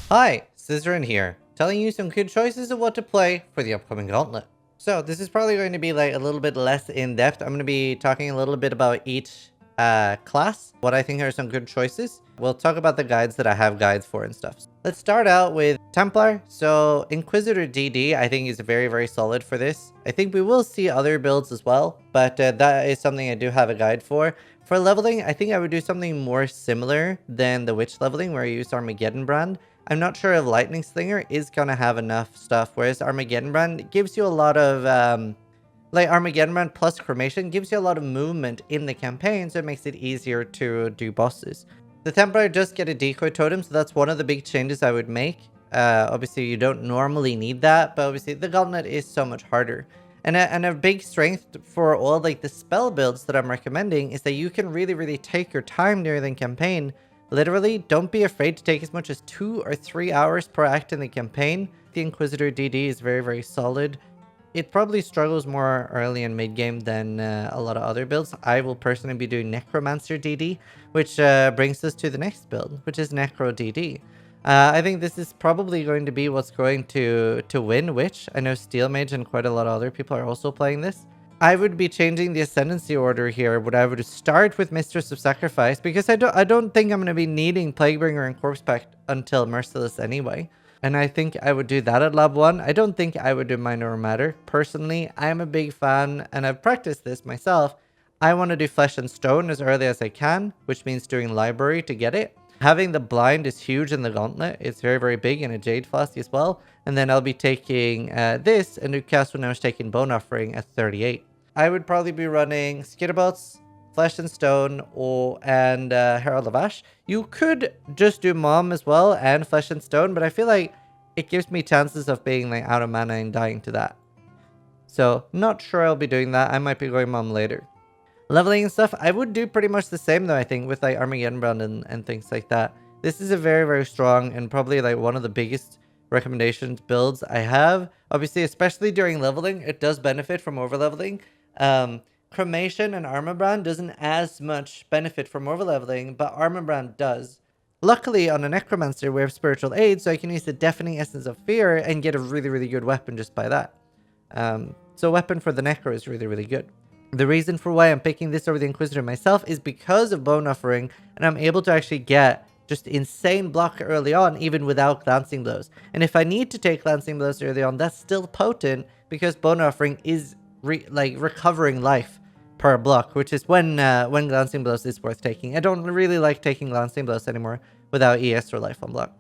Hi, Zizaran here, telling you some good choices of what to play for the upcoming Gauntlet. So this is probably going to be like a little bit less in-depth. I'm going to be talking a little bit about each class, what I think are some good choices. We'll talk about the guides that I have guides for and stuff. Let's start out with Templar. So Inquisitor DD I think is very, very solid for this. I think we will see other builds as well, but that is something I do have a guide for. For leveling, I think I would do something more similar than the Witch leveling where I used Armageddon Brand. I'm not sure if Lightning Slinger is going to have enough stuff, whereas Armageddon Brand gives you a lot of, like Armageddon Brand plus Cremation gives you a lot of movement in the campaign, so it makes it easier to do bosses. The Templar does get a decoy totem, so that's one of the big changes I would make. Obviously, you don't normally need that, but obviously the Gauntlet is so much harder. And a big strength for all like the spell builds that I'm recommending is that you can really, really take your time during the campaign. Literally, don't be afraid to take as much as 2 or 3 hours per act in the campaign. The Inquisitor DD is very, very solid. It probably struggles more early and mid-game than a lot of other builds. I will personally be doing Necromancer DD, which brings us to the next build, which is Necro DD. I think this is probably going to be what's going to win Witch. I know Steel Mage and quite a lot of other people are also playing this. I would be changing the ascendancy order here. Would I would start with Mistress of Sacrifice because I don't think I'm going to be needing Plaguebringer and Corpse Pact until Merciless anyway. And I think I would do that at Lab 1. I don't think I would do Minor Matter. Personally, I'm a big fan, and I've practiced this myself. I want to do Flesh and Stone as early as I can, which means doing Library to get it. Having the blind is huge in the Gauntlet. It's very, very big in a Jade Flask as well. And then I'll be taking this, and Newcastle now is taking Bone Offering at 38. I would probably be running Skitterbots, Flesh and Stone, and Herald of Ash. You could just do Mom as well and Flesh and Stone, but I feel like it gives me chances of being like out of mana and dying to that. So not sure I'll be doing that. I might be going Mom later. Leveling and stuff, I would do pretty much the same though, I think, with like Armageddon Brand and things like that. This is a very, very strong and probably like one of the biggest recommendations builds I have. Obviously, especially during leveling, it does benefit from over leveling. Cremation and Armor Brand doesn't as much benefit from over leveling, but Armor Brand does. Luckily, on a Necromancer, we have Spiritual Aid, so I can use the Deafening Essence of Fear and get a really, really good weapon just by that. So weapon for the Necro is really, really good. The reason for why I'm picking this over the Inquisitor myself is because of Bone Offering, and I'm able to actually get just insane block early on, even without Glancing Blows. And if I need to take Glancing Blows early on, that's still potent, because Bone Offering is recovering life per block, which is when Glancing Blows is worth taking. I don't really like taking Glancing Blows anymore without ES or life on block.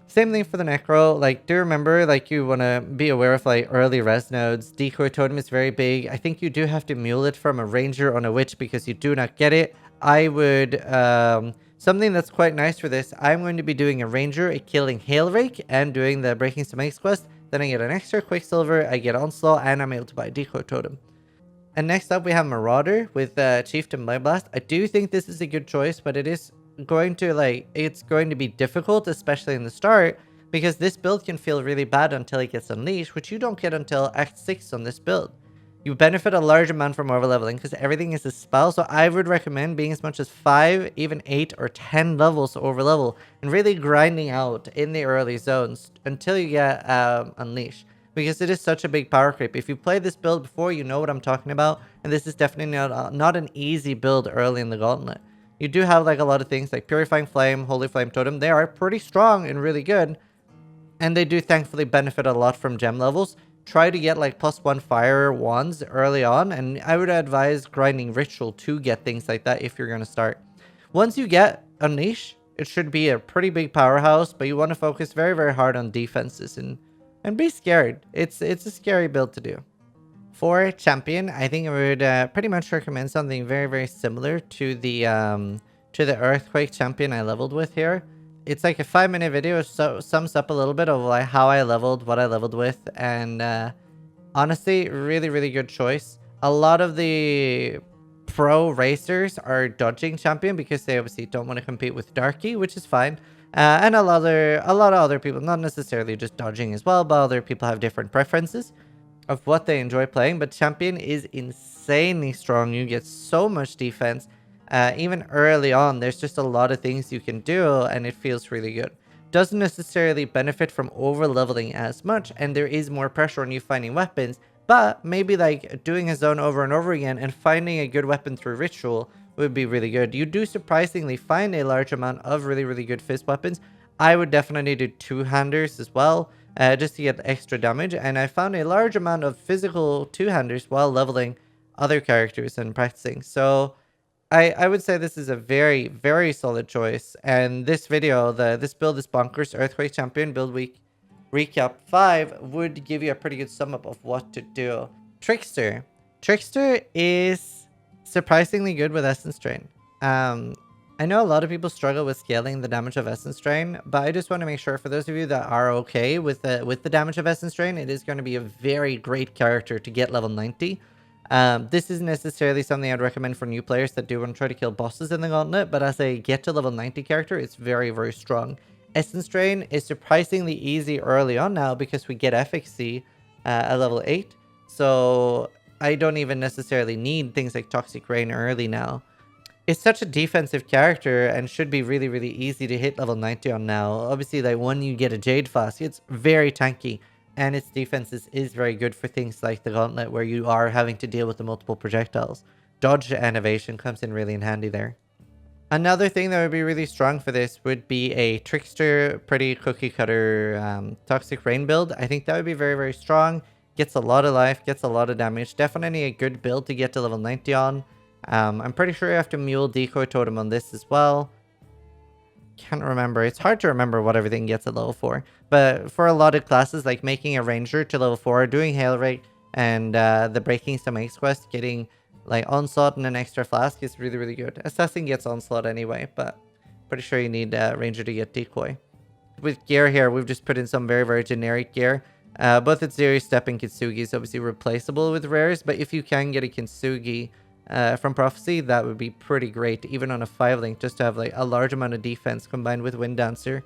Same thing for the Necro. Like, do remember, like, you want to be aware of, like, early res nodes. Decoy Totem is very big. I think you do have to mule it from a Ranger on a Witch because you do not get it. I would, something that's quite nice for this, I'm going to be doing a Ranger, a Killing Hail Rake, and doing the Breaking Some Eggs quest. Then I get an extra Quicksilver, I get Onslaught, and I'm able to buy a Decoy Totem. And next up, we have Marauder with Chieftain Blade Blast. I do think this is a good choice, but it is going to it's going to be difficult, especially in the start, because this build can feel really bad until it gets unleashed, which you don't get until Act 6 on this build. You benefit a large amount from over leveling because everything is a spell, so I would recommend being as much as 5, even 8 or 10 levels over level and really grinding out in the early zones until you get unleashed, because it is such a big power creep. If you played this build before, you know what I'm talking about, and this is definitely not an easy build early in the Gauntlet. You do have like a lot of things like Purifying Flame, Holy Flame Totem. They are pretty strong and really good. And they do thankfully benefit a lot from gem levels. Try to get like +1 fire wands early on. And I would advise grinding Ritual to get things like that if you're going to start. Once you get Unleash, it should be a pretty big powerhouse. But you want to focus very, very hard on defenses and be scared. It's a scary build to do. For Champion, I think I would pretty much recommend something very, very similar to the Earthquake Champion I leveled with here. It's like a 5-minute video, so sums up a little bit of like how I leveled, what I leveled with, and honestly, really, really good choice. A lot of the pro racers are dodging Champion because they obviously don't want to compete with Darky, which is fine. And a lot of other people, not necessarily just dodging as well, but other people have different preferences of what they enjoy playing. But Champion is insanely strong. You get so much defense. Even early on, there's just a lot of things you can do, and it feels really good. doesn't necessarily benefit from over leveling as much, and there is more pressure on you finding weapons, but maybe like doing a zone over and over again and finding a good weapon through ritual would be really good. You do surprisingly find a large amount of really good fist weapons. I would definitely do two-handers as well, just to get extra damage, and I found a large amount of physical two-handers while leveling other characters and practicing. So I would say this is a very solid choice. And this video, this build, this bonkers Earthquake Champion build week recap 5 would give you a pretty good sum up of what to do. Trickster. Trickster is surprisingly good with Essence Drain. I know a lot of people struggle with scaling the damage of Essence Drain, but I just want to make sure for those of you that are okay with the damage of Essence Drain, it is going to be a very great character to get level 90. This isn't necessarily something I'd recommend for new players that do want to try to kill bosses in the Gauntlet, but as a get to level 90 character, it's very strong. Essence Drain is surprisingly easy early on now because we get efficacy at level 8, so I don't even necessarily need things like Toxic Rain early now. It's such a defensive character and should be really easy to hit level 90 on now. Obviously, like when you get a Jade Flask, it's very tanky. And its defenses is very good for things like the Gauntlet where you are having to deal with the multiple projectiles. Dodge and evasion comes in really in handy there. Another thing that would be really strong for this would be a Trickster, pretty cookie cutter Toxic Rain build. I think that would be very strong. Gets a lot of life, gets a lot of damage. Definitely a good build to get to level 90 on. I'm pretty sure you have to mule Decoy Totem on this as well. Can't remember. It's hard to remember what everything gets at level 4. But for a lot of classes, like making a Ranger to level 4, doing Hail Rate, and the Breaking Some Ace quest, getting like Onslaught and an extra flask is really good. Assassin gets Onslaught anyway, but pretty sure you need Ranger to get Decoy. With gear here, we've just put in some very generic gear. Both its Zeri Step and Kintsugi is obviously replaceable with rares, but if you can get a Kintsugi from Prophecy, that would be pretty great, even on a 5-link, just to have like a large amount of defense combined with Wind Dancer.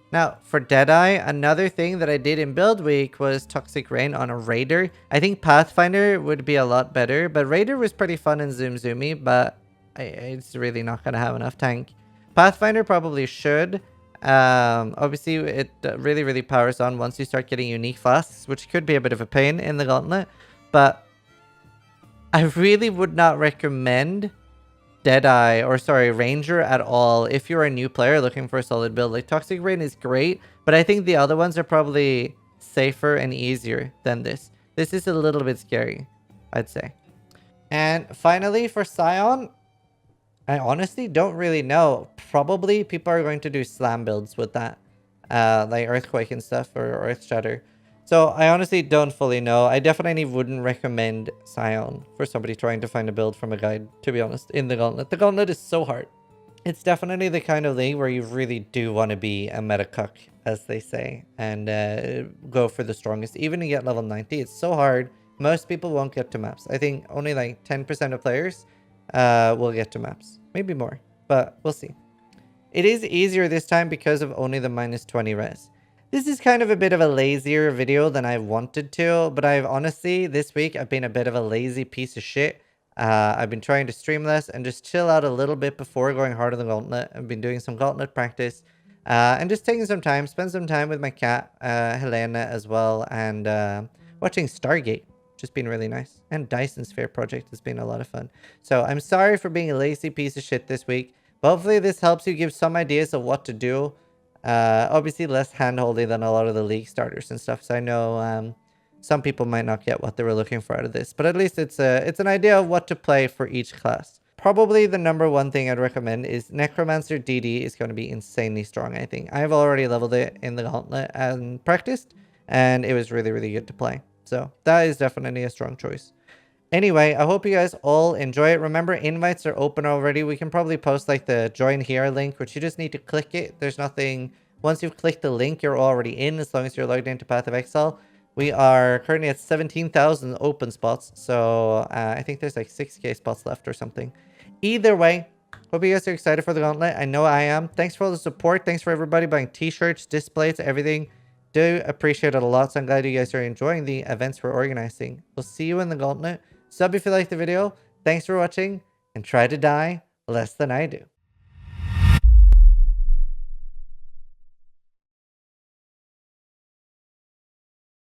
Now, for Deadeye, another thing that I did in build week was Toxic Rain on a Raider. I think Pathfinder would be a lot better, but Raider was pretty fun and zoomy, but it's really not going to have enough tank. Pathfinder probably should. Obviously, it really powers on once you start getting unique flasks, which could be a bit of a pain in the Gauntlet, but I really would not recommend Ranger at all if you're a new player looking for a solid build. Like, Toxic Rain is great, but I think the other ones are probably safer and easier than this. This is a little bit scary, I'd say. And finally, for Scion, I honestly don't really know. Probably people are going to do slam builds with that, like Earthquake and stuff, or Earth Shatter. So I honestly don't fully know. I definitely wouldn't recommend Scion for somebody trying to find a build from a guide, to be honest, in the Gauntlet. The Gauntlet is so hard. It's definitely the kind of league where you really do want to be a meta cuck, as they say, and go for the strongest. Even to get level 90, it's so hard. Most people won't get to maps. I think only like 10% of players will get to maps. Maybe more, but we'll see. It is easier this time because of only the -20 res. This is kind of a bit of a lazier video than I wanted to, but I've honestly, this week, I've been a bit of a lazy piece of shit. I've been trying to stream less and just chill out a little bit before going hard on the Gauntlet. I've been doing some Gauntlet practice and just taking some time, spend some time with my cat, Helena, as well, and watching Stargate, which has been really nice. And Dyson Sphere Project has been a lot of fun. So I'm sorry for being a lazy piece of shit this week, but hopefully this helps you give some ideas of what to do. Obviously less hand-holding than a lot of the league starters and stuff, so I know some people might not get what they were looking for out of this, but at least it's an idea of what to play for each class. Probably the #1 thing I'd recommend is Necromancer DD is going to be insanely strong, I think. I've already leveled it in the Gauntlet and practiced, and it was really good to play. So that is definitely a strong choice. Anyway, I hope you guys all enjoy it. Remember, invites are open already. We can probably post like the join here link, which you just need to click it. There's nothing... Once you've clicked the link, you're already in, as long as you're logged into Path of Exile. We are currently at 17,000 open spots, so I think there's like 6k spots left or something. Either way, hope you guys are excited for the Gauntlet. I know I am. Thanks for all the support. Thanks for everybody buying t-shirts, displays, everything. Do appreciate it a lot, so I'm glad you guys are enjoying the events we're organizing. We'll see you in the Gauntlet. Sub if you liked the video. Thanks for watching, and try to die less than I do.